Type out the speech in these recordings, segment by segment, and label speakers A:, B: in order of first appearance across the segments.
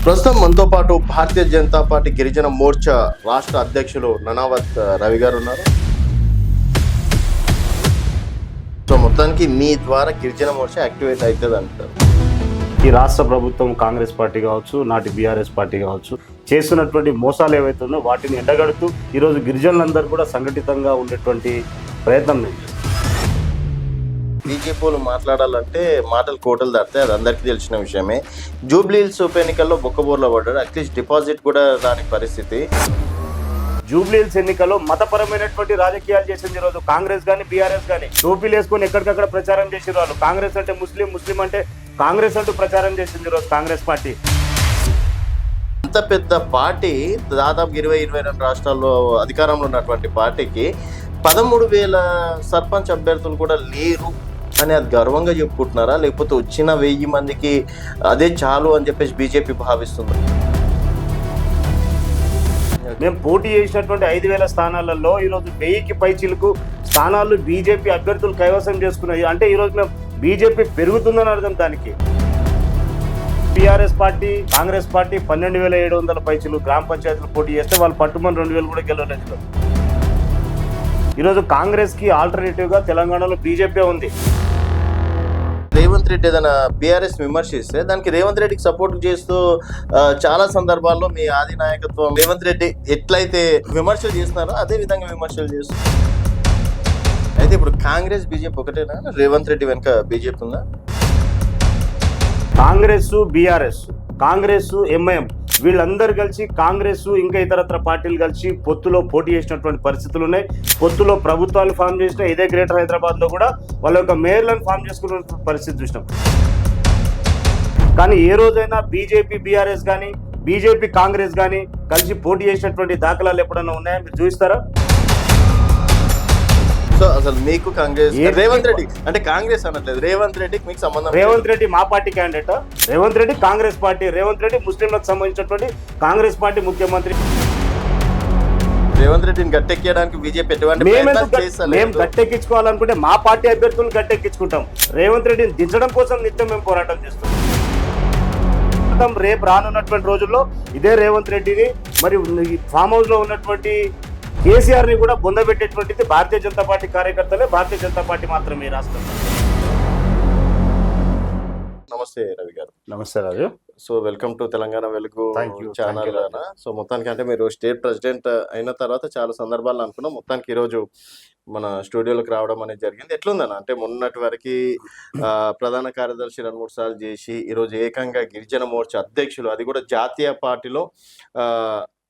A: ప్రస్తుతం మనతో పాటు భారతీయ జనతా పార్టీ గిరిజన మోర్చా రాష్ట్ర అధ్యక్షులు ననావత్ రవి గారు ఉన్నారు. సో మొత్తానికి మీ ద్వారా గిరిజన మోర్చా యాక్టివేట్ అవుతుంది అంటారు.
B: ఈ రాష్ట్ర ప్రభుత్వం కాంగ్రెస్ పార్టీ కావచ్చు, నాటి బీఆర్ఎస్ పార్టీ కావచ్చు, చేస్తున్నటువంటి మోసాలు ఏవైతే ఉన్నాయో వాటిని ఎండగడుతూ ఈరోజు గిరిజనులందరూ కూడా సంఘటితంగా ఉండేటువంటి ప్రయత్నం లేదు.
A: బీజేపీలు మాట్లాడాలంటే మాటలు కోటలు దాటితే అది అందరికీ తెలిసిన విషయమే. జూబ్లీ హిల్స్ ఉప ఎన్నికల్లో బొక్కబోర్లో పడ్డాడు. అట్లీస్ట్ డిపాజిట్ కూడా రాని పరిస్థితి.
B: జూబ్లీ హిల్స్ ఎన్నికల్లో మతపరమైనటువంటి రాజకీయాలు చేసింది ఈరోజు కాంగ్రెస్ కానీ బీఆర్ఎస్ కానీ. టోపీలు వేసుకొని ఎక్కడికక్కడ ప్రచారం చేసిన వాళ్ళు కాంగ్రెస్ అంటే ముస్లిం, ముస్లిం అంటే కాంగ్రెస్ అంటూ ప్రచారం చేసింది ఈరోజు కాంగ్రెస్ పార్టీ.
A: అంత పెద్ద పార్టీ దాదాపు 22 రాష్ట్రాల్లో అధికారంలో ఉన్నటువంటి పార్టీకి 13,000 సర్పంచ్ అభ్యర్థులు కూడా లేరు అని అది గర్వంగా చెప్పుకుంటున్నారా, లేకపోతే వచ్చిన 1000 మందికి అదే చాలు అని చెప్పేసి బీజేపీ భావిస్తుంది?
B: మేము పోటీ చేసినటువంటి 5,000 స్థానాలలో ఈరోజు 1000కి పైచిలకు స్థానాలు బీజేపీ అభ్యర్థులు కైవసం చేసుకున్నాయి. అంటే ఈరోజు మేము బీజేపీ పెరుగుతుందని అర్థం. దానికి టీఆర్ఎస్ పార్టీ, కాంగ్రెస్ పార్టీ 12,700 పైచిలు గ్రామ పంచాయతీలు పోటీ చేస్తే వాళ్ళు పట్టుమని 2,000 కూడా గెలవలేదు. ఈరోజు కాంగ్రెస్కి ఆల్టర్నేటివ్గా తెలంగాణలో బీజేపీ ఉంది.
A: రేవంత్ రెడ్డి ఏదైనా బీఆర్ఎస్ విమర్శిస్తే దానికి రేవంత్ రెడ్డికి సపోర్ట్ చేస్తూ చాలా సందర్భాల్లో మీ ఆది నాయకత్వం రేవంత్ రెడ్డి ఎట్లయితే విమర్శలు చేస్తున్నారో అదే విధంగా విమర్శలు చేస్తున్నారు. అయితే ఇప్పుడు కాంగ్రెస్ బీజేపీ ఒకటేనా? రేవంత్ రెడ్డి వెనుక బీజేపీ ఉందా?
B: కాంగ్రెస్, బీఆర్ఎస్, కాంగ్రెస్, ఎంఐఎం వీళ్ళందరూ కలిసి కాంగ్రెస్ ఇంకా ఇతరత్ర పార్టీలు కలిసి పొత్తులో పోటీ చేసినటువంటి పరిస్థితులు ఉన్నాయి. పొత్తులో ప్రభుత్వాలు ఫామ్ చేసిన ఇదే గ్రేటర్ హైదరాబాద్లో కూడా వాళ్ళ యొక్క మేయర్లను ఫామ్ చేసుకున్న పరిస్థితి చూసినాం. కానీ ఏ రోజైనా బీజేపీ బీఆర్ఎస్ కానీ బీజేపీ కాంగ్రెస్ కానీ కలిసి పోటీ చేసినటువంటి దాఖలాలు ఎప్పుడైనా ఉన్నాయా? మీరు చూస్తారా?
A: సో అసలు మీకు కాంగ్రెస్ రేవంత్ రెడ్డి అంటే కాంగ్రెస్ అనట్లేదు, రేవంత్ రెడ్డికి మీకు సంబంధం?
B: రేవంత్ రెడ్డి మా party candidate. Revanth Reddy Congress party. Revanth Reddy ముస్లింలకు సంబంధించినటువంటి కాంగ్రెస్ పార్టీ ముఖ్యమంత్రి.
A: రేవంత్ రెడ్డిని గట్టెక్కడానికి బీజేపీ
B: మేము గట్టెక్కించుకోవాలనుకుంటే మా పార్టీ అభ్యర్థులను గట్టెక్కించుకుంటాం. రేవంత్ రెడ్డిని దించడం కోసం నిత్యం మేము పోరాటం చేస్తాం. రేపు రానున్నటువంటి రోజుల్లో ఇదే రేవంత్ రెడ్డిని మరి ఫామ్ హౌస్ లో ఉన్నటువంటి కేసీఆర్ ని కూడా బొందబెట్టేటువంటిది భారతీయ జనతా పార్టీ కార్యకర్తలే, భారతీయ జనతా పార్టీ మాత్రమే రాష్ట్రంలో.
A: నమస్తే రవి గారు.
B: నమస్తే రాజు.
A: సో వెల్కమ్ టు తెలంగాణ వెలుగు ఛానల్. సో మొత్తానికి అంటే మీరు స్టేట్ ప్రెసిడెంట్ అయిన తర్వాత చాలా సందర్భాలు అనుకున్నాం. మొత్తానికి ఈరోజు మన స్టూడియోలోకి రావడం అనేది జరిగింది. ఎట్లుందన్న అంటే మొన్నటి వరకు ప్రధాన కార్యదర్శి 2-3 సార్లు చేసి ఈరోజు ఏకంగా గిరిజన మోర్చా అధ్యక్షులు, అది కూడా జాతీయ పార్టీలో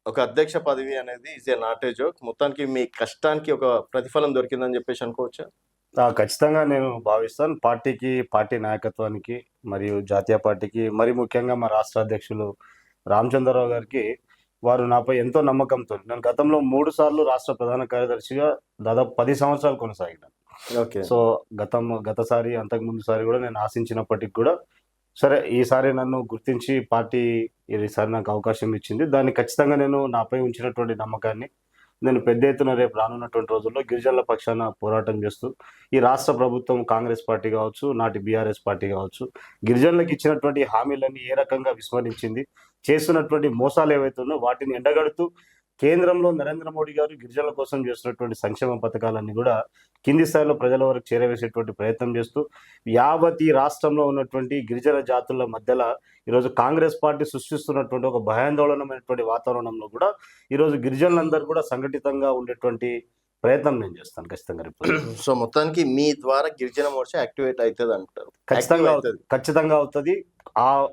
A: ఒక అధ్యక్ష పదవి అనేది is a not a joke. మొత్తానికి మీ కష్టానికి ఒక ప్రతిఫలం దొరికిందని చెప్పేసి అనుకోవచ్చా?
B: ఖచ్చితంగా నేను భావిస్తాను. పార్టీకి, పార్టీ నాయకత్వానికి మరియు జాతీయ పార్టీకి, మరి ముఖ్యంగా మా రాష్ట్ర అధ్యక్షులు రామచంద్రరావు గారికి వారు నాపై ఎంతో నమ్మకంతో, నేను గతంలో 3 సార్లు రాష్ట్ర ప్రధాన కార్యదర్శిగా దాదాపు 10 సంవత్సరాలు కొనసాగినాను.
A: ఓకే.
B: సో గతసారి అంతకు ముందు సారి కూడా నేను ఆశించినప్పటికి కూడా సరే ఈసారి నన్ను గుర్తించి పార్టీ ఈసారి నాకు అవకాశం ఇచ్చింది. దాన్ని ఖచ్చితంగా నేను నాపై ఉంచినటువంటి నమ్మకాన్ని నేను పెద్ద ఎత్తున రేపు రానున్నటువంటి రోజుల్లో గిరిజనుల పక్షాన పోరాటం చేస్తూ ఈ రాష్ట్ర ప్రభుత్వం కాంగ్రెస్ పార్టీ కావచ్చు, నాటి బీఆర్ఎస్ పార్టీ కావచ్చు, గిరిజనులకు ఇచ్చినటువంటి హామీలన్నీ ఏ రకంగా విస్మరించింది, చేస్తున్నటువంటి మోసాలు ఏవైతే ఉన్నాయో వాటిని ఎండగడుతూ కేంద్రంలో నరేంద్ర మోడీ గారు గిరిజనుల కోసం చేస్తున్నటువంటి సంక్షేమ పథకాలన్నీ కూడా కింది స్థాయిలో ప్రజల వరకు చేరవేసేటువంటి ప్రయత్నం చేస్తూ యావత్ ఈ రాష్ట్రంలో ఉన్నటువంటి గిరిజన జాతుల మధ్యలో ఈరోజు కాంగ్రెస్ పార్టీ సృష్టిస్తున్నటువంటి ఒక భయాందోళనమైనటువంటి వాతావరణంలో కూడా ఈరోజు గిరిజనులందరూ కూడా సంఘటితంగా ఉండేటువంటి ప్రయత్నం నేను చేస్తాను ఖచ్చితంగా.
A: సో మొత్తానికి మీ ద్వారా గిరిజన మోర్చా యాక్టివేట్ అవుతుంది అంటారు?
B: ఖచ్చితంగా అవుతుంది.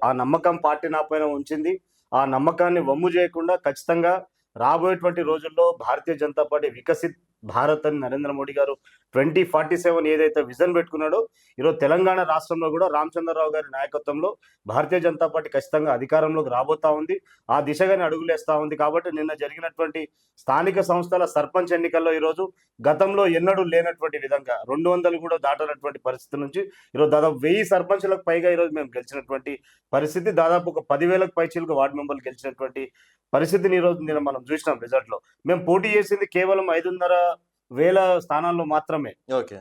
B: ఆ నమ్మకం పార్టీ నా పైన ఉంచింది. ఆ నమ్మకాన్ని వమ్ము చేయకుండా ఖచ్చితంగా రాబోయేటువంటి రోజుల్లో భారతీయ జనతా పార్టీ వికసిత్ భారత్ అని నరేంద్ర మోడీ గారు 2047 ఏదైతే విజన్ పెట్టుకున్నాడో ఈరోజు తెలంగాణ రాష్ట్రంలో కూడా రామచంద్రరావు గారి నాయకత్వంలో భారతీయ జనతా పార్టీ ఖచ్చితంగా అధికారంలోకి రాబోతా ఉంది. ఆ దిశగానే అడుగులేస్తా ఉంది. కాబట్టి నిన్న జరిగినటువంటి స్థానిక సంస్థల సర్పంచ్ ఎన్నికల్లో ఈరోజు గతంలో ఎన్నడూ లేనటువంటి విధంగా 200 కూడా దాటనటువంటి పరిస్థితి నుంచి ఈరోజు దాదాపు 1000 సర్పంచులకు పైగా ఈరోజు మేము గెలిచినటువంటి పరిస్థితి, దాదాపు ఒక 10,000కు పైచీలకు వార్డు మెంబర్లు గెలిచినటువంటి పరిస్థితిని ఈరోజు నిన్న మనం చూసినాం. రిజల్ట్లో మేము పోటీ చేసింది కేవలం 5,500 స్థానాల్లో మాత్రమే.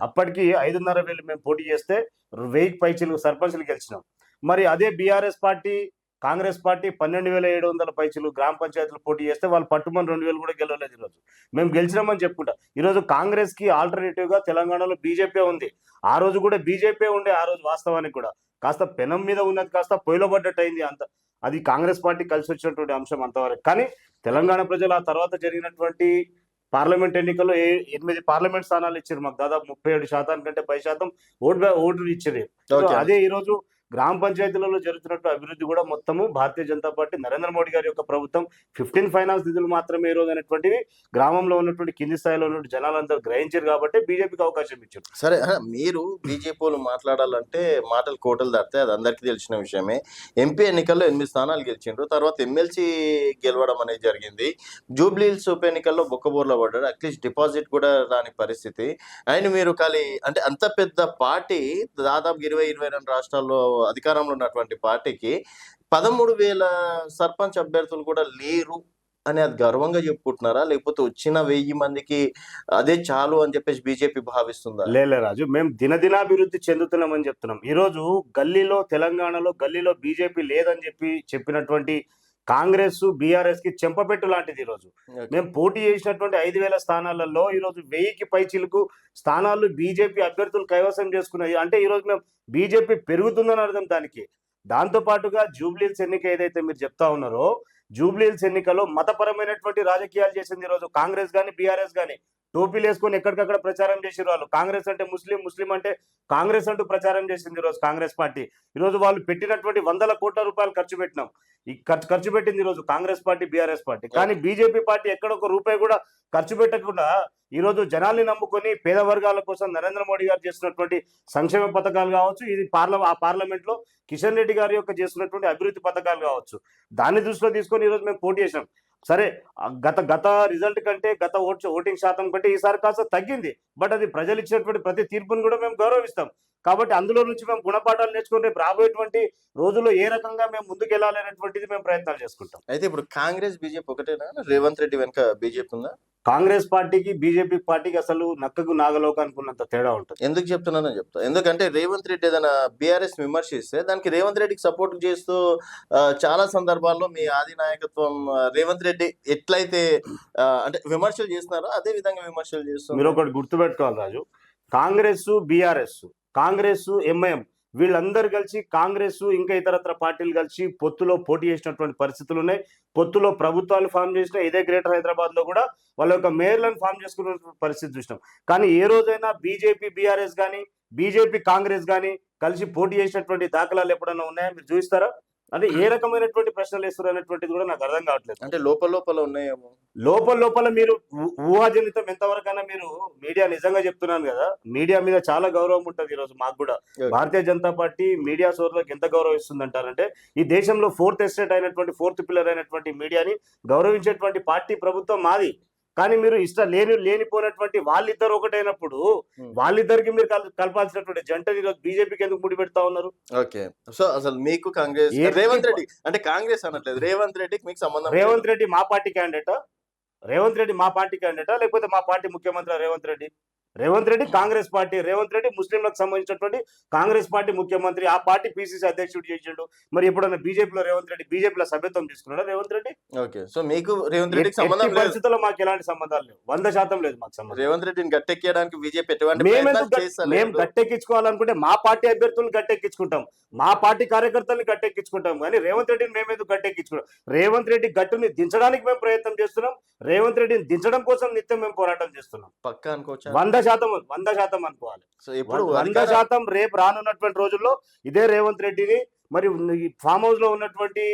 B: అప్పటికి 5,500 మేము పోటీ చేస్తే 1000కి పైచీలకు సర్పంచ్లు గెలిచినాం. మరి అదే బీఆర్ఎస్ పార్టీ కాంగ్రెస్ పార్టీ 12,700 పైచులు గ్రామ పంచాయతీలు పోటీ చేస్తే వాళ్ళు పట్టుమని 2,000 కూడా గెలవలేదు. ఈరోజు మేము గెలిచినామని చెప్పుకుంటా. ఈరోజు కాంగ్రెస్ కి ఆల్టర్నేటివ్ గా తెలంగాణలో బీజేపీ ఉంది. ఆ రోజు కూడా బీజేపీ ఉండే, ఆ రోజు వాస్తవానికి కూడా కాస్త పెనం మీద ఉన్నది కాస్త పొయ్యిలో పడ్డట్టు అయింది. అంత అది కాంగ్రెస్ పార్టీ కలిసి వచ్చినటువంటి అంశం అంతవరకు. కానీ తెలంగాణ ప్రజలు ఆ తర్వాత జరిగినటువంటి పార్లమెంట్ ఎన్నికల్లో 8 పార్లమెంట్ స్థానాలు ఇచ్చారు మాకు. దాదాపు 37% కంటే 10% ఓట్లు ఇచ్చారు. అదే ఈ రోజు గ్రామ పంచాయతీలలో జరుగుతున్నట్టు అభివృద్ధి కూడా మొత్తము భారతీయ జనతా పార్టీ నరేంద్ర మోడీ గారి యొక్క ప్రభుత్వం 15 ఫైనాన్స్ నిధులు మాత్రమే ఈ రోజు అనేటువంటివి గ్రామంలో ఉన్నటువంటి కింది స్థాయిలో ఉన్నటువంటి జనాలందరూ గ్రహించారు కాబట్టి బీజేపీకి అవకాశం ఇచ్చారు.
A: సరే, మీరు బీజేపీలు మాట్లాడాలంటే మాటలు కోటలు దాటితే అది అందరికీ తెలిసిన విషయమే. ఎంపీ ఎన్నికల్లో 8 స్థానాలు గెలిచిండ్రు, తర్వాత ఎమ్మెల్సీ గెలవడం అనేది జరిగింది. జూబ్లీహిల్స్ ఉప ఎన్నికల్లో బొక్కబోర్లో పడ్డాడు, అట్లీస్ట్ డిపాజిట్ కూడా రాని పరిస్థితి. అండ్ మీరు అంటే అంత పెద్ద పార్టీ, దాదాపు 22 రాష్ట్రాల్లో అధికారంలో ఉన్నటువంటి పార్టీకి 13,000 సర్పంచ్ అభ్యర్థులు కూడా లేరు అని అది గర్వంగా చెప్పుకుంటున్నారా, లేకపోతే వచ్చిన 1000 మందికి అదే చాలు అని చెప్పేసి బీజేపీ భావిస్తుందా?
B: లేలే రాజు, మేము దినదినాభివృద్ధి చెందుతున్నామని చెప్తున్నాం. ఈరోజు గల్లీలో, తెలంగాణలో గల్లీలో బీజేపీ లేదని చెప్పినటువంటి కాంగ్రెస్ బీఆర్ఎస్ కి చెంపపెట్టు లాంటిది. ఈరోజు మేము పోటీ చేసినటువంటి 5,000 స్థానాలలో ఈరోజు 1000కి పైచిలకు స్థానాలు బీజేపీ అభ్యర్థులు కైవసం చేసుకున్నాయి. అంటే ఈరోజు మేము బీజేపీ పెరుగుతుందని అర్థం దానికి. దాంతో పాటుగా జూబ్లీహిల్స్ ఎన్నిక ఏదైతే మీరు చెప్తా ఉన్నారో, జూబ్లీహిల్స్ ఎన్నికలో మతపరమైనటువంటి రాజకీయాలు చేసింది ఈరోజు కాంగ్రెస్ కానీ బీఆర్ఎస్ కానీ. టోపీలు వేసుకొని ఎక్కడికక్కడ ప్రచారం చేసారు వాళ్ళు. కాంగ్రెస్ అంటే ముస్లిం, ముస్లిం అంటే కాంగ్రెస్ అంటూ ప్రచారం చేసింది ఈరోజు కాంగ్రెస్ పార్టీ. ఈరోజు వాళ్ళు పెట్టినటువంటి 100 కోట్ల రూపాయలు ఖర్చు పెట్టినాం. ఈ ఖర్చు పెట్టింది ఈరోజు కాంగ్రెస్ పార్టీ, బీఆర్ఎస్ పార్టీ. కానీ బీజేపీ పార్టీ ఎక్కడ ఒక రూపాయి కూడా ఖర్చు పెట్టకుండా ఈరోజు జనాల్ని నమ్ముకొని పేద వర్గాల కోసం నరేంద్ర మోడీ గారు చేస్తున్నటువంటి సంక్షేమ పథకాలు కావచ్చు, ఇది పార్లమెంట్ లో కిషన్ రెడ్డి గారి యొక్క చేస్తున్నటువంటి అభివృద్ధి పథకాలు కావచ్చు, దాన్ని దృష్టిలో తీసుకొని ఈరోజు మేము పోటీ చేసినాం. సరే, గత రిజల్ట్ కంటే, గత ఓటింగ్ శాతం కంటే ఈసారి కాస్త తగ్గింది. బట్ అది ప్రజలు ఇచ్చినటువంటి ప్రతి తీర్పును కూడా మేము గౌరవిస్తాం. కాబట్టి అందులో నుంచి మేము గుణపాఠాలు నేర్చుకుని రేపు రాబోయేటువంటి రోజుల్లో ఏ రకంగా మేము ముందుకు వెళ్ళాలనేటువంటిది మేము ప్రయత్నాలు చేసుకుంటాం.
A: అయితే ఇప్పుడు కాంగ్రెస్ బీజేపీ ఒకటేనా? రేవంత్ రెడ్డి వెనక బీజేపీ ఉందా?
B: కాంగ్రెస్ పార్టీకి బీజేపీ పార్టీకి అసలు నక్కకు నాగలోకానికి ఉన్నంత తేడా ఉంటుంది.
A: ఎందుకు చెప్తున్నానని చెప్తా. ఎందుకంటే రేవంత్ రెడ్డి ఏదైనా బీఆర్ఎస్ విమర్శిస్తే దానికి రేవంత్ రెడ్డికి సపోర్ట్ చేస్తూ చాలా సందర్భాల్లో మీ ఆది నాయకత్వం రేవంత్ రెడ్డి ఎట్లయితే అంటే విమర్శలు చేస్తున్నారో అదే విధంగా విమర్శలు చేస్తున్నారు.
B: మీరు ఒకటి గుర్తుపెట్టుకోవాలి రాజు, కాంగ్రెస్ బీఆర్ఎస్, కాంగ్రెస్ ఎంఐఎం వీళ్ళందరూ కలిసి, కాంగ్రెస్ ఇంకా ఇతరత్ర పార్టీలు కలిసి పొత్తులో పోటీ చేసినటువంటి పరిస్థితులు ఉన్నాయి. పొత్తులో ప్రభుత్వాలు ఫామ్ చేసిన, ఇదే గ్రేటర్ హైదరాబాద్ లో కూడా వాళ్ళ యొక్క మేయర్లను ఫామ్ చేసుకున్న పరిస్థితి చూసినాం. కానీ ఏ రోజైనా బీజేపీ బీఆర్ఎస్ కానీ, బీజేపీ కాంగ్రెస్ కానీ కలిసి పోటీ చేసినటువంటి దాఖలాలు ఎప్పుడైనా ఉన్నాయా? మీరు చూపిస్తారా? అంటే ఏ రకమైనటువంటి ప్రశ్నలు వేస్తారు అనేటువంటిది కూడా నాకు అర్థం కావట్లేదు.
A: అంటే లోపల ఉన్నాయేమో.
B: లోపల మీరు ఊహాజనితం ఎంతవరకైనా మీరు మీడియా, నిజంగా చెప్తున్నాను కదా, మీడియా మీద చాలా గౌరవం ఉంటుంది. ఈరోజు మాకు కూడా భారతీయ జనతా పార్టీ మీడియా సోదరులకు ఎంత గౌరవిస్తుంది అంటారంటే, ఈ దేశంలో 4th ఎస్టేట్ అయినటువంటి, 4th పిల్లర్ అయినటువంటి మీడియాని గౌరవించేటువంటి పార్టీ ప్రభుత్వం మాది. కానీ మీరు లేనిపోయినటువంటి వాళ్ళిద్దరు ఒకటైనప్పుడు వాళ్ళిద్దరికి మీరు కలపాల్సినటువంటి జంట ఈరోజు బీజేపీకి ఎందుకు ముడి పెడతా ఉన్నారు?
A: ఓకే, సో అసలు మీకు కాంగ్రెస్, రేవంత్ రెడ్డి అంటే కాంగ్రెస్ అనట్లేదు, రేవంత్ రెడ్డికి మీకు సంబంధం?
B: రేవంత్ రెడ్డి మా పార్టీ క్యాండిడేటా? రేవంత్ రెడ్డి మా పార్టీ క్యాండిడేటా? లేకపోతే మా పార్టీ ముఖ్యమంత్రి రేవంత్ రెడ్డి? రేవంత్ రెడ్డి కాంగ్రెస్ పార్టీ, రేవంత్ రెడ్డి ముస్లింలకు సంబంధించినటువంటి కాంగ్రెస్ పార్టీ ముఖ్యమంత్రి, ఆ పార్టీ పిసిసి అధ్యక్షుడు చేసిండు. మరి ఎప్పుడన్నా బీజేపీలో రేవంత్ రెడ్డి బీజేపీలో సభ్యత్వం తీసుకున్నాడా రేవంత్ రెడ్డి?
A: ఓకే, సో మీకు రేవంత్ రెడ్డికి సంబంధం లేదు?
B: పరిస్థితుల్లో మాకు ఎలాంటి సంబంధాలు లేవు, 100% లేదు మాకు సంబంధం.
A: రేవంత్ రెడ్డిని గట్టెక్కడానికి బీజేపీ
B: మేము గట్టెక్కించుకోవాలనుకుంటే మా పార్టీ అభ్యర్థులను గట్టెక్కించుకుంటాం, మా పార్టీ కార్యకర్తలను గట్టెక్కించుకుంటాం. కానీ రేవంత్ రెడ్డిని మేమెందుకు గట్టెక్కించుకుంటాం? రేవంత్ రెడ్డి గట్టుని దించడానికి మేము ప్రయత్నం చేస్తున్నాం. రేవంత్ రెడ్డిని దించడం కోసం నిత్యం మేము పోరాటం చేస్తున్నాం.
A: పక్కా అనుకోవచ్చు,
B: 100% అనుకోవాలి. 100% రేపు రానున్నటువంటి రోజుల్లో ఇదే రేవంత్ రెడ్డిని, మరి ఫామ్ హౌస్ లో ఉన్నటువంటి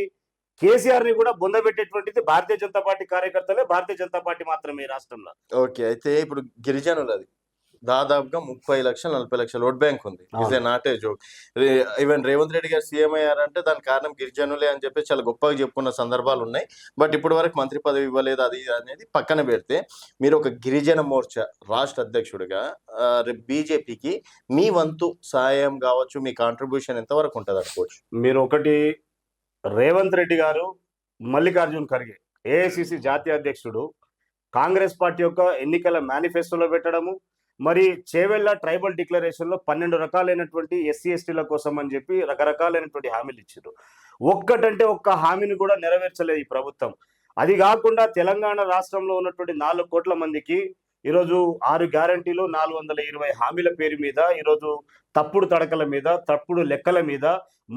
B: కేసీఆర్ ని కూడా బొందబెట్టేటువంటిది భారతీయ జనతా పార్టీ కార్యకర్తలే, భారతీయ జనతా పార్టీ మాత్రమే రాష్ట్రంలో.
A: ఓకే, అయితే ఇప్పుడు గిరిజనులది దాదాపుగా 30 లక్షలు 40 లక్షల ఓట్ బ్యాంక్ ఉంది. Is a not a joke. Even Revanth Reddy గారు సీఎం అయ్యారంటే దానికి కారణం గిరిజనులే అని చెప్పి చాలా గొప్పగా చెప్పుకున్న సందర్భాలు ఉన్నాయి. బట్ ఇప్పటి వరకు మంత్రి పదవి ఇవ్వలేదు, అది అనేది పక్కన పెడితే మీరు ఒక గిరిజన మోర్చా రాష్ట్ర అధ్యక్షుడిగా బీజేపీకి మీ వంతు సాయం కావచ్చు, మీ కాంట్రిబ్యూషన్ ఎంతవరకు ఉంటుంది అనుకోవచ్చు?
B: మీరు ఒకటి, రేవంత్ రెడ్డి గారు మల్లికార్జున్ ఖర్గే ఏఐసిసి జాతీయ అధ్యక్షుడు కాంగ్రెస్ పార్టీ యొక్క ఎన్నికల మేనిఫెస్టోలో పెట్టడము, మరి చేవెళ్ళ ట్రైబల్ డిక్లరేషన్ లో 12 రకాలైనటువంటి ఎస్సీ ఎస్టీల కోసం అని చెప్పి రకరకాలైనటువంటి హామీలు ఇచ్చారు. ఒక్కటంటే ఒక్క హామీని కూడా నెరవేర్చలేదు ఈ ప్రభుత్వం. అది కాకుండా తెలంగాణ రాష్ట్రంలో ఉన్నటువంటి 4 కోట్ల మందికి ఈరోజు 6 గ్యారంటీలు 420 హామీల పేరు మీద ఈరోజు తప్పుడు తడకల మీద, తప్పుడు లెక్కల మీద,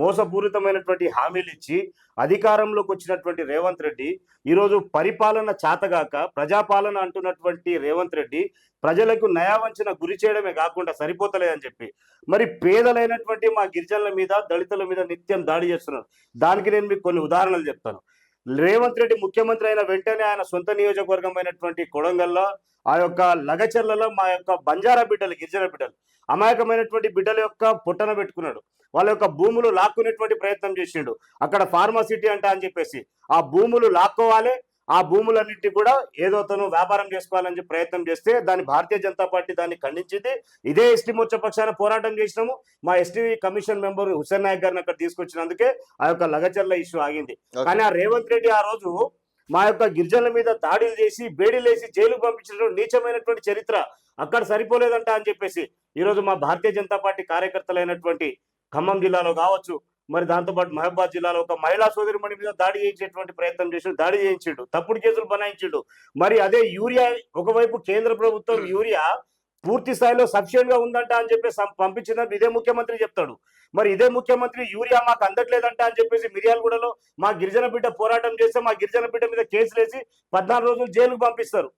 B: మోసపూరితమైనటువంటి హామీలు ఇచ్చి అధికారంలోకి వచ్చినటువంటి రేవంత్ రెడ్డి ఈరోజు పరిపాలన చాతగాక ప్రజాపాలన అంటున్నటువంటి రేవంత్ రెడ్డి ప్రజలకు నయావంచన గురి చేయడమే కాకుండా సరిపోతలేదని చెప్పి మరి పేదలైనటువంటి మా గిరిజనుల మీద, దళితుల మీద నిత్యం దాడి చేస్తున్నారు. దానికి నేను మీకు కొన్ని ఉదాహరణలు చెప్తాను. రేవంత్ రెడ్డి ముఖ్యమంత్రి అయిన వెంటనే ఆయన సొంత నియోజకవర్గమైనటువంటి కొడంగల్లో, ఆ యొక్క లగచర్లలో మా యొక్క బంజారా బిడ్డలు, గిరిజన బిడ్డలు, అమాయకమైనటువంటి బిడ్డల యొక్క పుట్టన పెట్టుకున్నాడు. వాళ్ళ యొక్క భూములు లాక్కునేటువంటి ప్రయత్నం చేసిండు. అక్కడ ఫార్మాసిటీ అంట అని చెప్పేసి ఆ భూములు లాక్కోవాలి, ఆ భూములన్నింటి కూడా ఏదో తను వ్యాపారం చేసుకోవాలని చెప్పి ప్రయత్నం చేస్తే దాన్ని భారతీయ జనతా పార్టీ దాన్ని ఖండించింది. ఇదే ఎస్టీ మోర్చా పక్షాన పోరాటం చేసినాము. మా ST commission member Hussain Naik గారిని అక్కడ తీసుకొచ్చినందుకే ఆ యొక్క లగచర్ల ఇష్యూ ఆగింది. కానీ ఆ రేవంత్ రెడ్డి ఆ రోజు మా యొక్క గిరిజనుల మీద దాడులు చేసి బేడీలేసి జైలుకు పంపించడం నీచమైనటువంటి చరిత్ర. అక్కడ సరిపోలేదంట అని చెప్పేసి ఈరోజు మా భారతీయ జనతా పార్టీ కార్యకర్తలైనటువంటి ఖమ్మం జిల్లాలో కావచ్చు, మరి దాంతోపాటు మహబాద్ జిల్లాలో ఒక మహిళా సోదరిమణి మీద దాడి చేయించేటువంటి ప్రయత్నం చేసిండు, దాడి చేయించిండు, తప్పుడు కేసులు బనాయించిండు. మరి అదే యూరియా, ఒకవైపు కేంద్ర ప్రభుత్వం యూరియా పూర్తి స్థాయిలో సఫిషియెంట్ గా ఉందంట అని చెప్పేసి పంపించిందని ఇదే ముఖ్యమంత్రి చెప్తాడు. మరి ఇదే ముఖ్యమంత్రి యూరియా మాకు అందట్లేదంట అని చెప్పేసి మిర్యాలగూడలో మా గిరిజన బిడ్డ పోరాటం చేస్తే మా గిరిజన బిడ్డ మీద కేసులు వేసి 14 రోజులు జైలుకు పంపిస్తారు.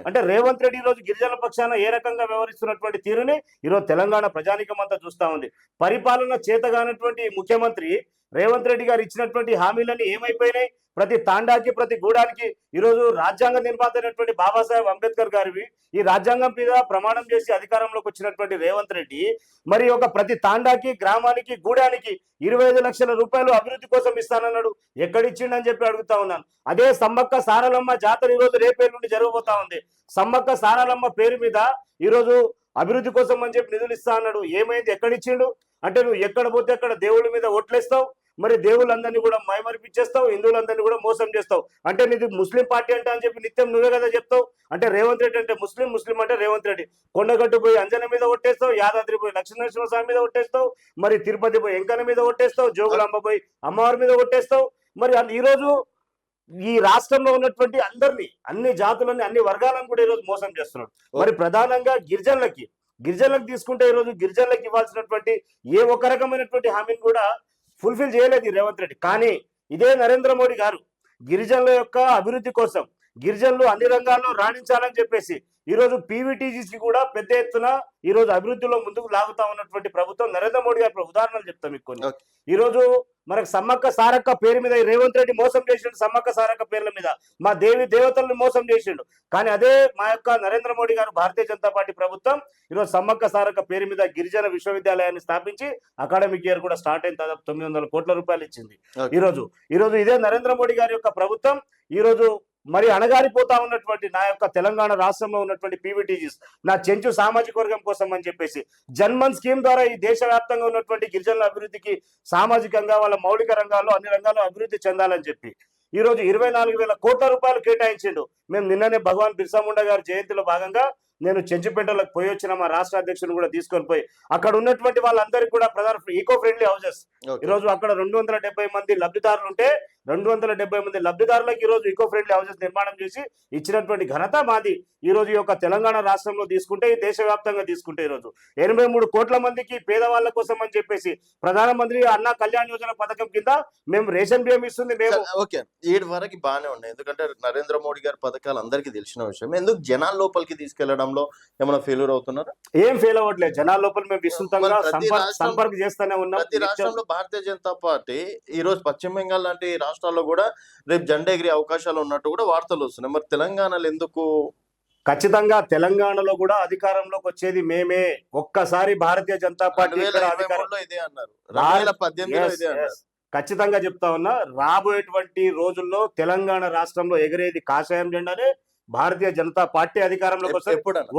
B: అంటే రేవంత్ రెడ్డి ఈరోజు గిరిజనుల పక్షాన ఏ రకంగా వ్యవహరిస్తున్నటువంటి తీరుని ఈరోజు తెలంగాణ ప్రజానికం అంతా చూస్తా ఉంది. పరిపాలన చేతగానటువంటి ముఖ్యమంత్రి రేవంత్ రెడ్డి గారు ఇచ్చినటువంటి హామీలన్నీ ఏమైపోయినాయి? ప్రతి తాండాకి, ప్రతి గూడానికి ఈరోజు రాజ్యాంగ నిర్మాత అయినటువంటి బాబాసాహెబ్ అంబేద్కర్ గారివి ఈ రాజ్యాంగం మీద ప్రమాణం చేసి అధికారంలోకి వచ్చినటువంటి రేవంత్ రెడ్డి మరి ఒక ప్రతి తాండాకి, గ్రామానికి, గూడానికి 25 లక్షల రూపాయలు అభివృద్ధి కోసం ఇస్తానన్నాడు. ఎక్కడిచ్చిండని చెప్పి అడుగుతా ఉన్నాను. అదే సమ్మక్క సారలమ్మ జాతర ఈరోజు రేపే నుండి జరగబోతా ఉంది. సమ్మక్క సారలమ్మ పేరు మీద ఈరోజు అభివృద్ధి కోసం అని చెప్పి నిధులు ఇస్తా అన్నాడు. ఏమైంది? ఎక్కడిచ్చిండు? అంటే నువ్వు ఎక్కడ పోతే అక్కడ దేవుళ్ళ మీద ఓట్లేస్తావు, మరి దేవుళ్ళందరినీ కూడా మైమరిపిచ్చేస్తావు, హిందువులందరినీ కూడా మోసం చేస్తావు. అంటే నీది ముస్లిం పార్టీ అంటే అని చెప్పి నిత్యం నువ్వే కదా చెప్తావు. అంటే రేవంత్ రెడ్డి అంటే ముస్లిం, ముస్లిం అంటే రేవంత్ రెడ్డి. కొండగట్టు పోయి అంజన మీద ఒట్టేస్తావు, యాదాద్రి పోయి లక్ష్మీనరసింహ స్వామి మీద ఒట్టేస్తావు, మరి తిరుపతి పోయి ఎంకన్న మీద ఒట్టేస్తావు, జోగులాంబ పోయి అమ్మవారి మీద ఒట్టేస్తావు. మరి ఈరోజు ఈ రాష్ట్రంలో ఉన్నటువంటి అందరినీ, అన్ని జాతులని, అన్ని వర్గాలను కూడా ఈరోజు మోసం చేస్తున్నాడు. మరి ప్రధానంగా గిరిజనులకు తీసుకుంటే ఈరోజు గిరిజనులకు ఇవ్వాల్సినటువంటి ఏ ఒక్క రకమైనటువంటి హామీని కూడా ఫుల్ఫిల్ చేయలేదు రేవంత్ రెడ్డి. కానీ ఇదే నరేంద్ర మోడీ గారు గిరిజనుల యొక్క అభివృద్ధి కోసం, గిరిజనులు అన్ని రంగాల్లో రాణించాలని చెప్పేసి ఈరోజు పీవీటీజీకి కూడా పెద్ద ఎత్తున ఈరోజు అభివృద్ధిలో ముందుకు లాగుతా ఉన్నటువంటి ప్రభుత్వం నరేంద్ర మోడీ గారి ఉదాహరణలు చెప్తాం మీకు కొన్ని. ఈరోజు మనకు సమ్మక్క సారక్క పేరు మీద రేవంత్ రెడ్డి మోసం చేసిండు. సమ్మక్క సారక్క పేర్ల మీద మా దేవి దేవతలను మోసం చేసిండు. కానీ అదే మా యొక్క నరేంద్ర మోడీ గారు భారతీయ జనతా పార్టీ ప్రభుత్వం ఈరోజు సమ్మక్క సారక్క పేరు మీద గిరిజన విశ్వవిద్యాలయాన్ని స్థాపించి అకాడమిక్ ఇయర్ కూడా స్టార్ట్ అయిన దాదాపు 900 కోట్ల రూపాయలు ఇచ్చింది. ఈరోజు ఇదే నరేంద్ర మోడీ గారి యొక్క ప్రభుత్వం ఈరోజు మరి అణగారిపోతా ఉన్నటువంటి నా యొక్క తెలంగాణ రాష్ట్రంలో ఉన్నటువంటి పీవీటీజీస్, నా చెంచు సామాజిక వర్గం కోసం అని చెప్పేసి జన్మన్ స్కీమ్ ద్వారా ఈ దేశవ్యాప్తంగా ఉన్నటువంటి గిరిజనుల అభివృద్ధికి, సామాజికంగా వాళ్ళ మౌలిక రంగాల్లో అన్ని రంగాల్లో అభివృద్ధి చెందాలని చెప్పి ఈరోజు 24,000 కోట్ల రూపాయలు కేటాయించిండు. మేము నిన్ననే భగవాన్ బిర్సా ముండా గారి జయంతిలో భాగంగా నేను చెంచుపేటలకు పోయి వచ్చిన మా రాష్ట్ర అధ్యక్షుని కూడా తీసుకొని పోయి అక్కడ ఉన్నటువంటి వాళ్ళందరికీ కూడా ప్రధాన ఈకో ఫ్రెండ్లీ హౌసెస్ ఈరోజు అక్కడ 270 మంది లబ్ధిదారులు ఉంటే 270 మంది లబ్ధిదారులకు ఈరోజు ఈకో ఫ్రెండ్లీ హౌసెస్ నిర్మాణం చేసి ఇచ్చినటువంటి ఘనత మాది. ఈ రోజు ఈ యొక్క తెలంగాణ రాష్ట్రంలో తీసుకుంటే, ఈ దేశవ్యాప్తంగా తీసుకుంటే ఈరోజు 83 కోట్ల మందికి పేదవాళ్ళ కోసం అని చెప్పేసి ప్రధానమంత్రి అన్న కళ్యాణ్ యోజన పథకం కింద మేము రేషన్ బియ్యం ఇస్తుంది. మేము
A: ఓకే, ఏడు వరకు బాగానే ఉన్నాయి. ఎందుకంటే నరేంద్ర మోడీ గారి పథకాలు అందరికీ తెలిసిన విషయం. ఎందుకు జనాల లోపలికి తీసుకెళ్లడంలో ఏమైనా ఫెయిల్యూర్ అవుతున్నారా?
B: ఏం ఫెయిల్ అవ్వట్లేదు. జనాల లోపల మేము విస్తృతంగా సంపర్క చేస్తూనే ఉన్నాం.
A: ప్రతి రాష్ట్రంలో భారతీయ జనతా పార్టీ ఈ రోజు పశ్చిమ బెంగాల్ లాంటి రాష్ట్రాల్లో కూడా రేపు జెండా ఎగిరే అవకాశాలు ఉన్నట్టు కూడా వార్తలు వస్తున్నాయి. మరి తెలంగాణలో ఎందుకు?
B: ఖచ్చితంగా తెలంగాణలో కూడా అధికారంలోకి వచ్చేది మేమే. ఒక్కసారి భారతీయ జనతా పార్టీ
A: ఇదే అన్నారు, 2018లో ఇదే అన్నారు.
B: ఖచ్చితంగా చెప్తా ఉన్నా, రాబోయేటువంటి రోజుల్లో తెలంగాణ రాష్ట్రంలో ఎగిరేది కాషాయం జెండానే. భారతీయ జనతా పార్టీ అధికారంలోకి వస్తే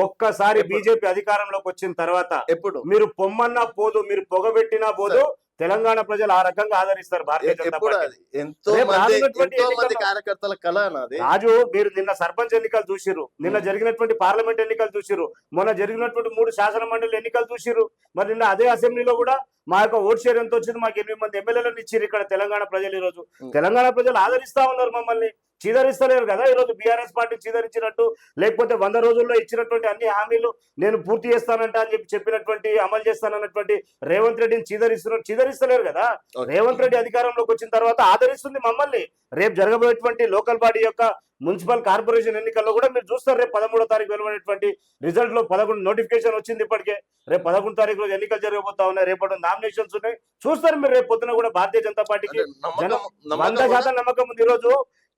B: ఒక్కసారి బీజేపీ అధికారంలోకి వచ్చిన తర్వాత ఎప్పుడు మీరు పొమ్మన్నా పోదు, మీరు పొగబెట్టినా పోదు, తెలంగాణ ప్రజలు ఆ రకంగా ఆదరిస్తారు భారతీయ జనతా
A: ఎప్పుడు
B: పార్టీ.
A: అది ఎంతో
B: రేపు
A: మంది
B: రానున్నటువంటి
A: ఎంతో మంది
B: ఎన్నికల్లో
A: కార్యకర్తల కళ అన్నది.
B: రాజు, మీరు నిన్న సర్పంచ్ ఎన్నికలు చూసిర్రు, నిన్న జరిగినటువంటి పార్లమెంట్ ఎన్నికలు చూసిర్రు, మొన్న జరిగినటువంటి 3 శాసన మండలి ఎన్నికలు చూసిర్రు. మరి నిన్న అదే అసెంబ్లీలో కూడా మా యొక్క ఓట్ షేర్ ఎంత వచ్చింది, మాకు 8 మంది ఎమ్మెల్యేలను ఇచ్చారు ఇక్కడ తెలంగాణ ప్రజలు. ఈ రోజు తెలంగాణ ప్రజలు ఆదరిస్తా ఉన్నారు మమ్మల్ని, చీదరిస్తలేరు కదా. ఈ రోజు బీఆర్ఎస్ పార్టీ చీదరించినట్టు, లేకపోతే 100 రోజుల్లో ఇచ్చినటువంటి అన్ని హామీలు నేను పూర్తి చేస్తానంట అని చెప్పినటువంటి, అమలు చేస్తానన్నటువంటి రేవంత్ రెడ్డిని చీదరిస్తలేరు కదా. రేవంత్ రెడ్డి అధికారంలోకి వచ్చిన తర్వాత ఆదరిస్తుంది మమ్మల్ని. రేపు జరగబోయేటువంటి లోకల్ బాడీ యొక్క మున్సిపల్ కార్పొరేషన్ ఎన్నికల్లో కూడా మీరు చూస్తారు. రేపు 13వ తారీఖు వెలువడేటువంటి రిజల్ట్ లో 11 నోటిఫికేషన్ వచ్చింది ఇప్పటికే. రేపు 11వ తారీఖు రోజు ఎన్నికలు జరగబోతా ఉన్నాయి, రేపటి నామినేషన్స్ ఉన్నాయి. చూస్తారు మీరు రేపు పొద్దున కూడా భారతీయ జనతా పార్టీకి 100% నమ్మకం ఉంది. ఈ రోజు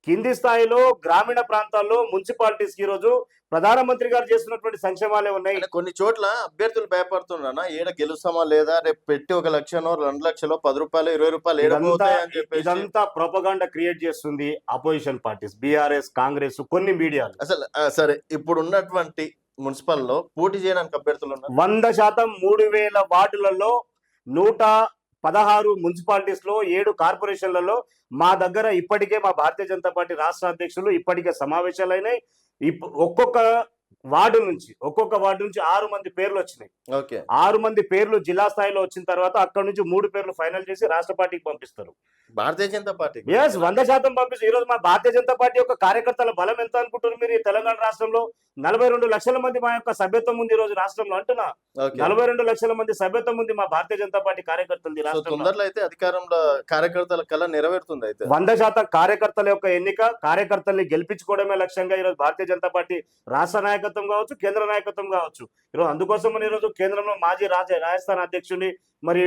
B: కింది స్థాయిలో గ్రామీణ ప్రాంతాల్లో మున్సిపాలిటీస్ కి ఈ రోజు ప్రధానమంత్రి గారు చేస్తున్నటువంటి సంక్షేమాలే ఉన్నాయి.
A: కొన్ని చోట్ల అభ్యర్థులు భయపడుతున్నా, ఏడ గెలుస్తామా లేదా, రేపు పెట్టి 1 లక్షనో 2 లక్షలో 10 రూపాయలు 20 రూపాయలు ఏడబోతాయని చెప్పేసి
B: ఇదంతా ప్రొపగాండా క్రియేట్ చేస్తుంది అపోజిషన్ పార్టీస్, బీఆర్ఎస్, కాంగ్రెస్, కొన్ని మీడియాలు.
A: అసలు సరే, ఇప్పుడు ఉన్నటువంటి మున్సిపల్ లో పోటీ చేయడానికి అభ్యర్థులు ఉన్నారు
B: 100%. 3000 వార్డులలో 116 మున్సిపాలిటీస్ లో 7 కార్పొరేషన్లలో మా దగ్గర ఇప్పటికే మా భారతీయ జనతా పార్టీ రాష్ట్ర అధ్యక్షులు ఇప్పటికే సమావేశాలైనాయి. ఒక్కొక్క వార్డు నుంచి 6 మంది పేర్లు వచ్చినాయి.
A: ఓకే,
B: 6 మంది పేర్లు జిల్లా స్థాయిలో వచ్చిన తర్వాత అక్కడ నుంచి 3 పేర్లు ఫైనల్ చేసి రాష్ట్ర పార్టీకి పంపిస్తారు.
A: భారతీయ జనతా పార్టీ
B: 100% పంపిస్తారు. ఈ రోజు మా భారతీయ జనతా పార్టీ యొక్క కార్యకర్తల బలం ఎంత అనుకుంటున్నారు మీరు? ఈ తెలంగాణ రాష్ట్రంలో 42 లక్షల మంది మా యొక్క సభ్యత్వం ఉంది ఈ రోజు రాష్ట్రంలో. అంటున్నా 42 లక్షల మంది సభ్యత్వం ఉంది మా భారతీయ జనతా పార్టీ కార్యకర్తలు రాష్ట్రంలో.
A: తొందరలో అయితే అధికారంలో కార్యకర్తల కళ నెరవేరుతుంది. అయితే
B: 100% కార్యకర్తల యొక్క ఎన్నిక, కార్యకర్తల్ని గెలిపించుకోవడమే లక్ష్యంగా ఈరోజు భారతీయ జనతా పార్టీ రాష్ట్ర నాయకత్వం కావచ్చు, కేంద్ర నాయకత్వం కావచ్చు. ఈరోజు అందుకోసం ఈరోజు కేంద్రంలో మాజీ రాజస్థాన్ అధ్యక్షుడిని, మరి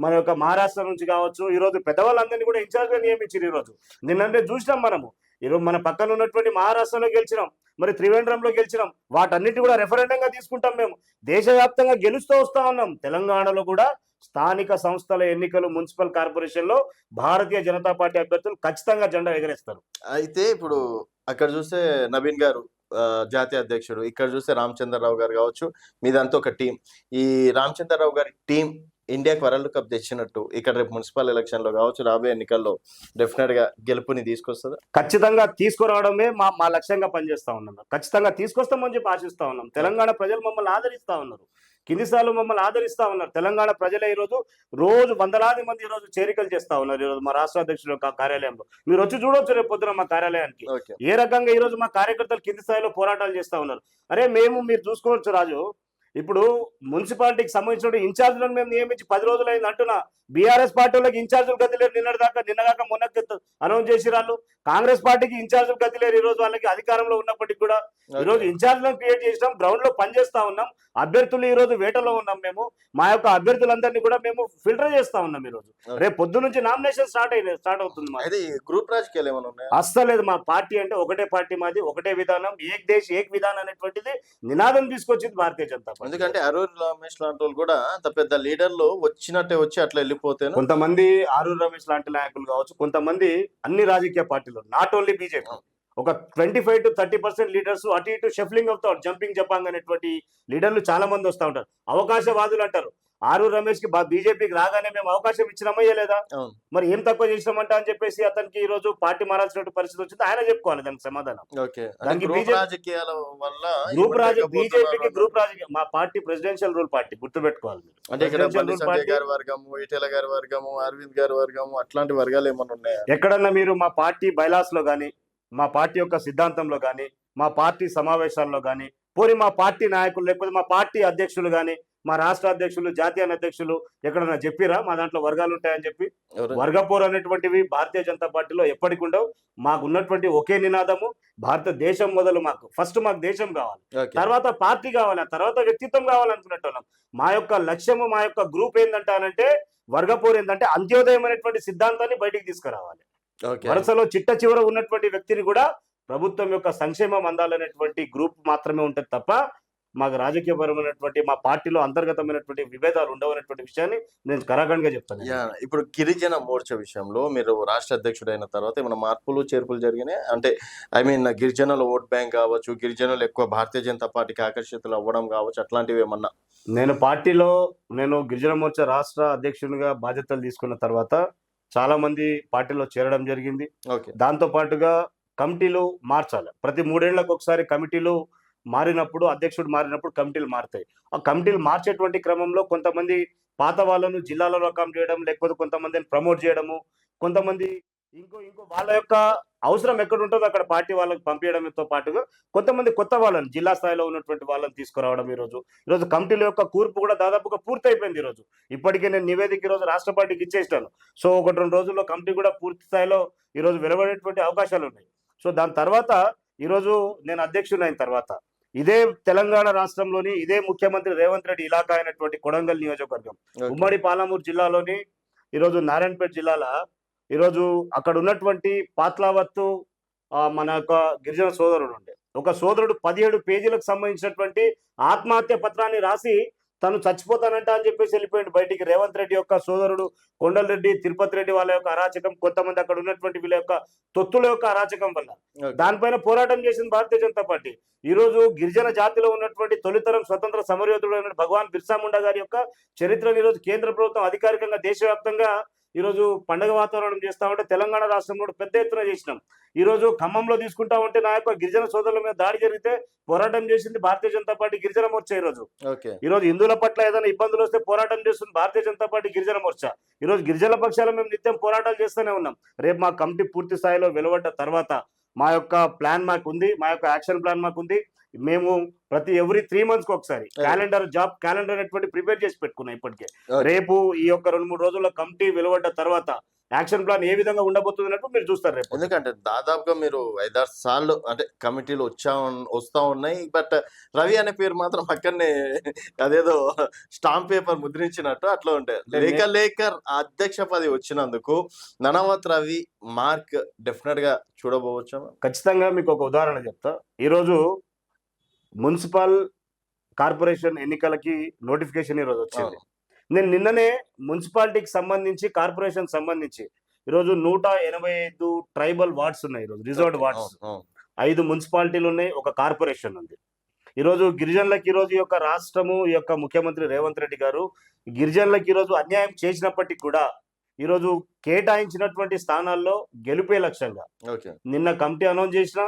B: మన యొక్క మహారాష్ట్ర నుంచి కావచ్చు, ఈ రోజు పెద్దవాళ్ళందరినీ కూడా ఇన్ఛార్జ్ గా నియమించారు. ఈ రోజు నిన్నంటే చూసినాం మనము. ఈరోజు మన పక్కన ఉన్నటువంటి మహారాష్ట్రలో గెలిచినాం, మరి త్రివేంద్రంలో గెలిచినాం. వాటన్నిటి కూడా రెఫరెండంగా తీసుకుంటాం. మేము దేశవ్యాప్తంగా గెలుస్తూ వస్తా ఉన్నాం. తెలంగాణలో కూడా స్థానిక సంస్థల ఎన్నికలు, మున్సిపల్ కార్పొరేషన్ లో భారతీయ జనతా పార్టీ అభ్యర్థులు ఖచ్చితంగా జెండా ఎగరేస్తారు.
A: అయితే ఇప్పుడు అక్కడ చూస్తే నవీన్ గారు జాతీయ అధ్యక్షుడు, ఇక్కడ చూస్తే రామచంద్రరావు గారు కావచ్చు, మీదంతా ఒక టీం. ఈ రామచంద్రరావు గారి టీం ఇండియాకి వరల్డ్ కప్ తెచ్చినట్టు ఇక్కడ రేపు మున్సిపల్ ఎలక్షన్ లో కావచ్చు, రాబోయే ఎన్నికల్లో డెఫినెట్ గా గెలుపుని తీసుకొస్తుందా?
B: ఖచ్చితంగా తీసుకురావడమే మా లక్ష్యంగా పనిచేస్తా ఉన్నాం. ఖచ్చితంగా తీసుకొస్తామని చెప్పి ఆశిస్తా ఉన్నాం. తెలంగాణ ప్రజలు మమ్మల్ని ఆదరిస్తా ఉన్నారు, కింది స్థాయిలో మమ్మల్ని ఆదరిస్తా ఉన్నారు. తెలంగాణ ప్రజలే ఈరోజు రోజు వందలాది మంది ఈరోజు చేరికలు చేస్తా ఉన్నారు. ఈరోజు మా రాష్ట్ర అధ్యక్షుడు కార్యాలయంలో మీరు వచ్చి చూడొచ్చు రేపు పొద్దున మా కార్యాలయానికి ఏ రకంగా ఈరోజు మా కార్యకర్తలు కింది స్థాయిలో పోరాటాలు చేస్తా ఉన్నారు. మీరు చూసుకోవచ్చు రాజు, ఇప్పుడు మున్సిపాలిటీకి సంబంధించిన ఇన్ఛార్జీలను మేము నియమించి 10 రోజులైంది అంటున్నా. బీఆర్ఎస్ పార్టీ వాళ్ళకి ఇన్ఛార్జీలు గతి లేరు. నిన్నగాక మొన్న అనౌన్స్ చేసి వాళ్ళు కాంగ్రెస్ పార్టీకి ఇన్ఛార్జీలు గతి లేరు. ఈ రోజు వాళ్ళకి అధికారంలో ఉన్నప్పటికీ కూడా ఈ రోజు ఇన్ఛార్జీలను క్రియేట్ చేసినాం, గ్రౌండ్ లో పనిచేస్తా ఉన్నాం. అభ్యర్థులు ఈ రోజు వేటలో ఉన్నాం. మేము మా యొక్క అభ్యర్థులందరినీ కూడా మేము ఫిల్టర్ చేస్తా ఉన్నాం. ఈ రోజు రేపు పొద్దు నుంచి నామినేషన్ స్టార్ట్ అవుతుంది.
A: గ్రూప్ రాజకీయాలు ఏమైనా ఉన్నాయి?
B: అస్సలేదు. మా పార్టీ అంటే ఒకటే పార్టీ, మాది ఒకటే విధానం, ఏక్ దేశ్ ఏక్ విధానం అనేటువంటిది నినాదం తీసుకొచ్చింది భారతీయ జనతా పార్టీ.
A: ఎందుకంటే అరూర్ రమేష్ లాంటి వాళ్ళు కూడా అంత పెద్ద లీడర్లు వచ్చినట్టే వచ్చి అట్లా వెళ్ళిపోతే,
B: కొంతమంది అరూర్ రమేష్ లాంటి నాయకులు కావచ్చు, కొంతమంది అన్ని రాజకీయ పార్టీలు, నాట్ ఓన్లీ బీజేపీ, ఒక 25 to 30% లీడర్స్ అటు ఇటు షఫ్లింగ్ అవుతారు, జంపింగ్ జపాంగ్ అనేటువంటి లీడర్లు చాలా మంది వస్తూ ఉంటారు. అవకాశవాదులు అంటారు. ఆరూర్ రమేష్ కి బీజేపీకి రాగానే మేము అవకాశం ఇచ్చినామయ్యా లేదా, మరి ఏం తక్కువ చేసినామంట అని చెప్పేసి అతనికి ఈ రోజు పార్టీ మారాల్సిన పరిస్థితి వచ్చింది. ఆయన చెప్పుకోవాలి దానికి సమాధానం. బీజేపీకి గ్రూప్ రాజకీయ, మా పార్టీ ప్రెసిడెన్షియల్ రూల్ పార్టీ, గుర్తుపెట్టుకోవాలి.
A: అంటే గారి వర్గము, ఈటెల గారి వర్గము, అరవింద్ గారి వర్గము, అట్లాంటి వర్గాలు ఏమన్నా ఉన్నాయా?
B: ఎక్కడన్నా మీరు మా పార్టీ బైలాస్ లో గానీ, మా పార్టీ యొక్క సిద్ధాంతంలో గానీ, మా పార్టీ సమావేశాల్లో గానీ, పోనీ మా పార్టీ నాయకులు లేకపోతే మా పార్టీ అధ్యక్షులు గానీ, మా రాష్ట్ర అధ్యక్షులు, జాతీయ అధ్యక్షులు ఎక్కడన్నా చెప్పిరా మా దాంట్లో వర్గాలు ఉంటాయని చెప్పి? వర్గపోరు అనేటువంటివి భారతీయ జనతా పార్టీలో ఎప్పటికి ఉండవు. మాకు ఉన్నటువంటి ఒకే నినాదము, భారతదేశం మొదలు మాకు ఫస్ట్ మాకు దేశం కావాలి, తర్వాత పార్టీ కావాలి, ఆ తర్వాత వ్యక్తిత్వం కావాలనుకున్నట్టున్నాం. మా యొక్క లక్ష్యము, మా యొక్క గ్రూప్ ఏంటంటే వర్గపోరు ఏంటంటే అంత్యోదయం అనేటువంటి సిద్ధాంతాన్ని బయటికి తీసుకురావాలి. వరుసలో చిట్ట చివర ఉన్నటువంటి వ్యక్తిని కూడా ప్రభుత్వం యొక్క సంక్షేమం అందాలనేటువంటి గ్రూప్ మాత్రమే ఉంటుంది తప్ప మాకు రాజకీయపరమైనటువంటి మా పార్టీలో అంతర్గతమైనటువంటి విభేదాలు ఉండవనేటువంటి విషయాన్ని నేను కరాఖండ్గా చెప్తాను.
A: ఇప్పుడు గిరిజన మోర్చా విషయంలో మీరు రాష్ట్ర అధ్యక్షుడైన తర్వాత ఏమైనా మార్పులు చేర్పులు జరిగినాయి? అంటే ఐ మీన్ గిరిజనుల ఓట్ బ్యాంక్ కావచ్చు, గిరిజనులు ఎక్కువ భారతీయ జనతా పార్టీకి ఆకర్షితులు అవ్వడం కావచ్చు, అట్లాంటివి ఏమన్నా?
B: నేను గిరిజన మోర్చా రాష్ట్ర అధ్యక్షునిగా బాధ్యతలు తీసుకున్న తర్వాత చాలా మంది పార్టీలో చేరడం జరిగింది. దాంతో పాటుగా కమిటీలు మార్చాలి. ప్రతి 3 ఏళ్లకు ఒకసారి కమిటీలు మారినప్పుడు, అధ్యక్షుడు మారినప్పుడు కమిటీలు మారుతాయి. ఆ కమిటీలు మార్చేటువంటి క్రమంలో కొంతమంది పాత వాళ్ళను జిల్లాలో రకం చేయడం, లేకపోతే కొంతమందిని ప్రమోట్ చేయడము, కొంతమంది ఇంకో వాళ్ళ యొక్క అవసరం ఎక్కడ ఉంటుందో అక్కడ పార్టీ వాళ్ళకి పంపించడంతో పాటుగా కొంతమంది కొత్త వాళ్ళని జిల్లా స్థాయిలో ఉన్నటువంటి వాళ్ళని తీసుకురావడం. ఈరోజు కమిటీల యొక్క కూర్పు కూడా దాదాపుగా పూర్తయిపోయింది. ఇప్పటికే నేను నివేదిక ఈరోజు రాష్ట్ర పార్టీకి ఇచ్చేస్తాను. సో 1-2 రోజుల్లో కమిటీ కూడా పూర్తి స్థాయిలో ఈరోజు వెలువడేటువంటి అవకాశాలు ఉన్నాయి. సో దాని తర్వాత ఈరోజు నేను అధ్యక్షుడు అయిన తర్వాత ఇదే తెలంగాణ రాష్ట్రంలోని ఇదే ముఖ్యమంత్రి రేవంత్ రెడ్డి ఇలాకా అయినటువంటి కొడంగల్ నియోజకవర్గం, ఉమ్మడి పాలమూరు జిల్లాలోని ఈరోజు నారాయణపేట జిల్లాల ఈరోజు అక్కడ ఉన్నటువంటి పాత్లావత్తు మన యొక్క గిరిజన సోదరుడు ఉండే ఒక సోదరుడు 17 పేజీలకు సంబంధించినటువంటి ఆత్మహత్య పత్రాన్ని రాసి తను చచ్చిపోతానంట అని చెప్పేసి వెళ్ళిపోయింది బయటికి. రేవంత్ రెడ్డి యొక్క సోదరుడు కొండలరెడ్డి, తిరుపతి రెడ్డి వాళ్ళ యొక్క అరాచకం, కొంతమంది అక్కడ ఉన్నటువంటి వీళ్ళ యొక్క తొత్తుల యొక్క అరాచకం వల్ల దానిపైన పోరాటం చేసింది భారతీయ జనతా పార్టీ. ఈరోజు గిరిజన జాతిలో ఉన్నటువంటి తొలితరం స్వతంత్ర సమరయోధుడు భగవాన్ బిర్సా ముండా గారి యొక్క చరిత్రను ఈరోజు కేంద్ర ప్రభుత్వం అధికారికంగా దేశవ్యాప్తంగా ఈరోజు పండుగ వాతావరణం చేస్తా ఉంటే తెలంగాణ రాష్ట్రంలో పెద్ద ఎత్తున చేసినాం. ఈరోజు ఖమ్మంలో తీసుకుంటా ఉంటే నా యొక్క గిరిజన సోదరుల మీద దాడి జరిగితే పోరాటం చేసింది భారతీయ జనతా పార్టీ గిరిజన మోర్చా. ఈరోజు హిందువుల పట్ల ఏదైనా ఇబ్బందులు వస్తే పోరాటం చేస్తుంది భారతీయ జనతా పార్టీ గిరిజన మోర్చా. ఈరోజు గిరిజన పక్షాలు మేము నిత్యం పోరాటాలు చేస్తూనే ఉన్నాం. రేపు మా కమిటీ పూర్తి స్థాయిలో వెలువడ్డ తర్వాత మా యొక్క ప్లాన్ మాకుంది, మా యొక్క యాక్షన్ ప్లాన్ మాకుంది. మేము ప్రతి ఎవ్రీ 3 months ఒకసారి జాబ్ క్యాలెండర్ అనేటువంటి ప్రిపేర్ చేసి పెట్టుకున్నాం. ఇప్పటికే రేపు ఈ యొక్క 2-3 రోజుల్లో కమిటీ వెలువడ్డ తర్వాత యాక్షన్ ప్లాన్ ఏ విధంగా ఉండబోతుంది అన్నట్టు మీరు చూస్తారు రేపు.
A: ఎందుకంటే దాదాపుగా మీరు 5-6 సార్లు అంటే కమిటీలు వస్తా ఉన్నాయి. బట్ రవి అనే పేరు మాత్రం పక్కనే అదేదో స్టాంప్ పేపర్ ముద్రించినట్టు అట్లా ఉంటాయి. లేకర్ అధ్యక్ష పదవి వచ్చినందుకు ననవత్ రవి మార్క్ డెఫినెట్ గా చూడబోవచ్చు.
B: ఖచ్చితంగా మీకు ఒక ఉదాహరణ చెప్తా. ఈరోజు మున్సిపల్ కార్పొరేషన్ ఎన్నికలకి నోటిఫికేషన్ ఈరోజు వచ్చింది. నేను నిన్ననే మున్సిపాలిటీకి సంబంధించి కార్పొరేషన్ సంబంధించి ఈరోజు 185 ట్రైబల్ వార్డ్స్ ఉన్నాయి. ఈరోజు రిజర్వ్డ్ వార్డ్స్ 5 మున్సిపాలిటీలు ఉన్నాయి, ఒక కార్పొరేషన్ ఉంది. ఈరోజు గిరిజనులకి ఈరోజు ఈ యొక్క రాష్ట్రము ఈ యొక్క ముఖ్యమంత్రి రేవంత్ రెడ్డి గారు గిరిజనులకి ఈరోజు అన్యాయం చేసినప్పటికీ కూడా ఈరోజు కేటాయించినటువంటి స్థానాల్లో గెలిపే లక్ష్యంగా నిన్న కమిటీ అనౌన్స్ చేసిన,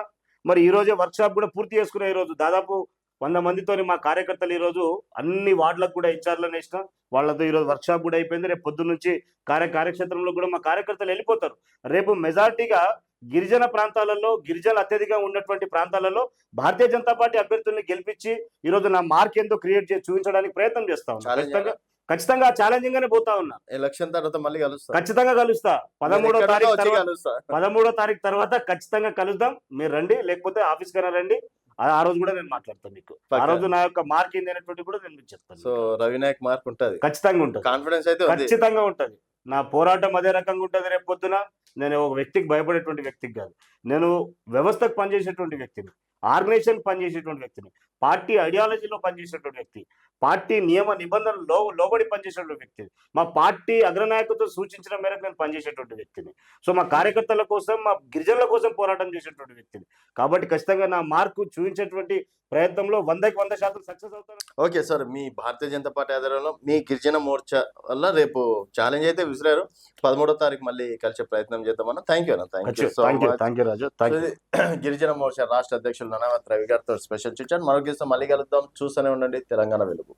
B: మరి ఈ రోజే వర్క్ షాప్ కూడా పూర్తి చేసుకున్న. ఈరోజు దాదాపు 100 మందితోని మా కార్యకర్తలు ఈరోజు అన్ని వార్డులకు కూడా ఇన్ఛార్జ్లను వేసిన వాళ్ళతో ఈరోజు వర్క్ షాప్ కూడా అయిపోయింది. రేపు పొద్దున్న నుంచి కార్యక్షేత్రంలో కూడా మా కార్యకర్తలు వెళ్ళిపోతారు. రేపు మెజార్టీగా గిరిజన ప్రాంతాలలో, గిరిజన అత్యధికంగా ఉన్నటువంటి ప్రాంతాలలో భారతీయ జనతా పార్టీ అభ్యర్థుల్ని గెలిపించి ఈరోజు నా మార్క్ ఎంతో క్రియేట్ చేసి చూపించడానికి ప్రయత్నం చేస్తా ఉన్నాను. ఖచ్చితంగా ఛాలెంజింగ్ గానే పోతా ఉన్నా.
A: ఎలక్షన్ తర్వాత మళ్ళీ
B: ఖచ్చితంగా కలుస్తా. 13వ తారీఖు తర్వాత ఖచ్చితంగా కలుద్దాం. మీరు రండి, లేకపోతే ఆఫీస్ కన్నా రండి. ఆ రోజు కూడా నేను మాట్లాడతాను మీకు. ఆ రోజు నా యొక్క మార్క్ ఏంది అనేటువంటి కూడా నేను చెప్తాను.
A: సో రవినాయక్ మార్క్ ఉంటది,
B: ఖచ్చితంగా ఉంటుంది,
A: కాన్ఫిడెన్స్ అయితే
B: ఖచ్చితంగా ఉంటది. నా పోరాటం అదే రకంగా ఉంటుంది. రేపు పొద్దున నేను ఒక వ్యక్తికి భయపడేటువంటి వ్యక్తికి కాదు, నేను వ్యవస్థకు పనిచేసేటువంటి వ్యక్తిని, ఆర్గనైజేషన్ పనిచేసేటువంటి వ్యక్తిని, పార్టీ ఐడియాలజీలో పనిచేసేటువంటి వ్యక్తి, పార్టీ నియమ నిబంధనలు లోబడి పనిచేసేటువంటి వ్యక్తిని, మా పార్టీ అగ్రనాయకులతో సూచించిన మేరకు నేను పనిచేసేటువంటి వ్యక్తిని. సో మా కార్యకర్తల కోసం, మా గిరిజనుల కోసం పోరాటం చేసేటువంటి వ్యక్తిని. కాబట్టి ఖచ్చితంగా నా మార్కు చూపించేటువంటి ప్రయత్నంలో 100% సక్సెస్ అవుతాను.
A: ఓకే సార్, మీ భారతీయ జనతా పార్టీ ఆధ్వర్యంలో మీ గిరిజన మోర్చా వల్ల రేపు ఛాలెంజ్ అయితే విసిరారు. 13వ తారీఖు మళ్ళీ కలిసే ప్రయత్నం చేద్దామన్నా. థ్యాంక్ యూ
B: రాజు.
A: గిరిజన మోర్చా రాష్ట్ర అధ్యక్షులు ననవత్ రవి గారితో స్పెషల్ చిట్చాట్. మరొక మళ్ళీ కలుద్దాం. చూస్తూనే ఉండండి తెలంగాణ వెలుగు.